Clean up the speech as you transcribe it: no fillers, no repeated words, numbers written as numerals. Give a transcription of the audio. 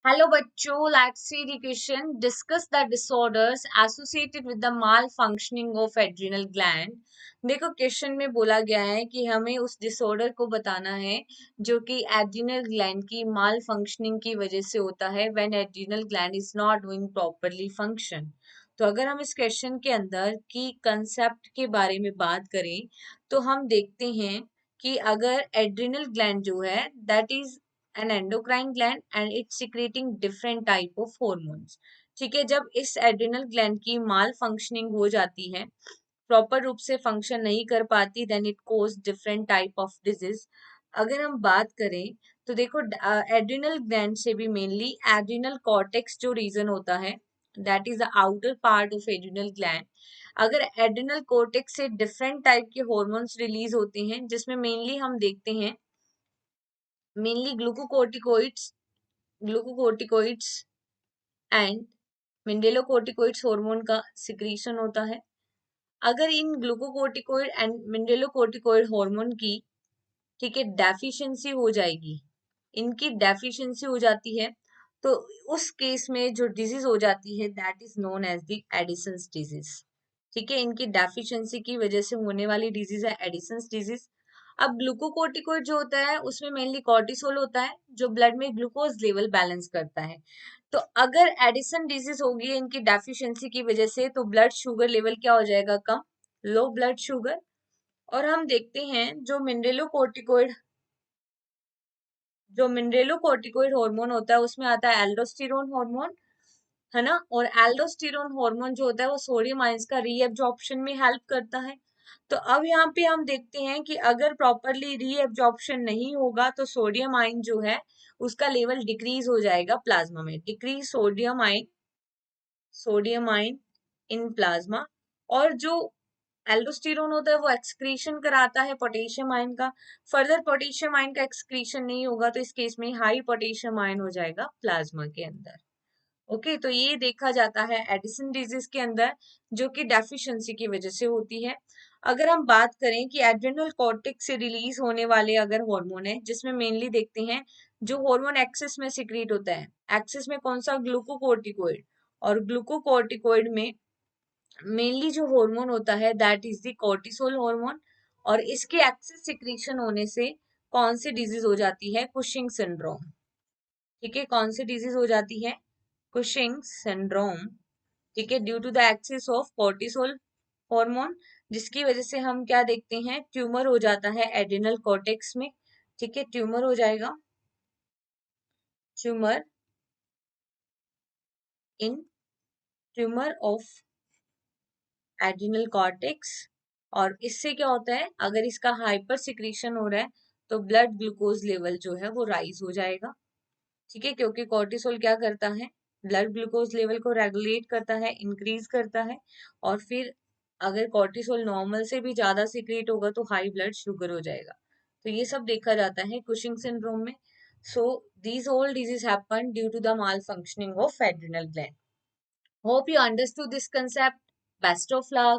Hello बच्चों, let's see the question. Discuss the disorders associated with the malfunctioning of adrenal gland. देखो, question में बोला गया है कि हमें उस डिसऑर्डर को बताना है जो कि एड्रिनल ग्लैंड की माल फंक्शनिंग की वजह से होता है when adrenal gland is not doing properly function. तो अगर हम इस क्वेश्चन के अंदर की कंसेप्ट के बारे में बात करें तो हम देखते हैं कि अगर एड्रिनल ग्लैंड जो है that is an endocrine gland and it's secreting different type of hormones. ठीक है, जब इस एड्रिनल ग्लैंड की माल फंक्शनिंग हो जाती है, प्रॉपर रूप से फंक्शन नहीं कर पाती, then it cause different type of disease. अगर हम बात करें तो देखो, एड्रिनल ग्लैंड से भी मेनली एड्रिनल कॉर्टेक्स जो रीजन होता है that is the outer part of adrenal gland. अगर एड्रिनल कॉर्टेक्स से डिफरेंट टाइप के हॉर्मोन्स रिलीज होते हैं जिसमें मेनली हम देखते हैं mainly glucocorticoids and mineralocorticoids hormone का सिक्रीशन होता है. अगर इन ग्लूकोकोर्टिकोइड एंड मिनरलोकोर्टिकोइड हार्मोन की, ठीक है, डेफिशिएंसी हो जाएगी, इनकी डेफिशिएंसी हो जाती है, तो उस केस में जो डिजीज हो जाती है that is known as the Addison's disease. ठीक है, इनकी डेफिशिएंसी की वजह से होने वाली डिजीज है एडिसन्स डिजीज. अब ग्लूकोकोर्टिकोइड जो होता है उसमें मेनली कॉर्टिसोल होता है जो ब्लड में ग्लूकोज लेवल बैलेंस करता है. तो अगर एडिसन डिजीज होगी इनकी डेफिशिएंसी की वजह से तो ब्लड शुगर लेवल क्या हो जाएगा, कम, लो ब्लड शुगर. और हम देखते हैं जो मिनरलोकोर्टिकोइड हार्मोन होता है उसमें आता है एल्डोस्टेरोन हार्मोन, है ना. और एल्डोस्टेरोन हार्मोन जो होता है वो सोडियम आयंस का रीएब्जॉर्प्शन में हेल्प करता है. तो अब यहाँ पे हम देखते हैं कि अगर प्रॉपरली रीएब्जॉर्प्शन नहीं होगा तो सोडियम आयन जो है उसका लेवल डिक्रीज हो जाएगा प्लाज्मा में, decrease sodium ion in plasma. और जो एल्डोस्टेरोन होता है वो एक्सक्रीशन कराता है पोटेशियम आयन का. फर्दर पोटेशियम आयन का एक्सक्रीशन नहीं होगा तो इस केस में हाई पोटेशियम आयन हो जाएगा प्लाज्मा के अंदर. ओके, तो ये देखा जाता है एडिसन डिजीज के अंदर जो कि डेफिशिएंसी की वजह से होती है. अगर हम बात करें कि एड्रेनल कॉर्टेक्स से रिलीज होने वाले अगर हार्मोन है जिसमें मेनली देखते हैं जो हार्मोन एक्सेस में सिक्रीट होता है, एक्सेस में कौन सा, ग्लूकोकोर्टिकोइड. और ग्लूकोकोर्टिकोइड में मेनली जो हार्मोन होता है that is the cortisol hormone. और इसके एक्सेस सिक्रीशन होने से कौन सी डिजीज हो जाती है, कुशिंग सिंड्रोम. ठीक है, कौन सी डिजीज हो जाती है, कुशिंग सिंड्रोम. ठीक है, due to the excess of cortisol hormone, जिसकी वजह से हम क्या देखते हैं, ट्यूमर हो जाता है एड्रिनल कॉर्टेक्स में. ठीक है, ट्यूमर हो जाएगा, tumour in tumour of adrenal cortex. और इससे क्या होता है, अगर इसका हाइपर सिक्रीशन हो रहा है तो ब्लड ग्लूकोज लेवल जो है वो राइज हो जाएगा. ठीक है, क्योंकि कॉर्टिसोल क्या करता है, ब्लड ग्लूकोज लेवल को रेगुलेट करता है, इंक्रीज करता है. और फिर अगर कॉर्टिसोल नॉर्मल से भी ज्यादा सिक्रेट होगा तो हाई ब्लड शुगर हो जाएगा. तो ये सब देखा जाता है कुशिंग सिंड्रोम में. So these all disease happen due to the malfunctioning of adrenal gland. Hope you understood this concept. Best of luck.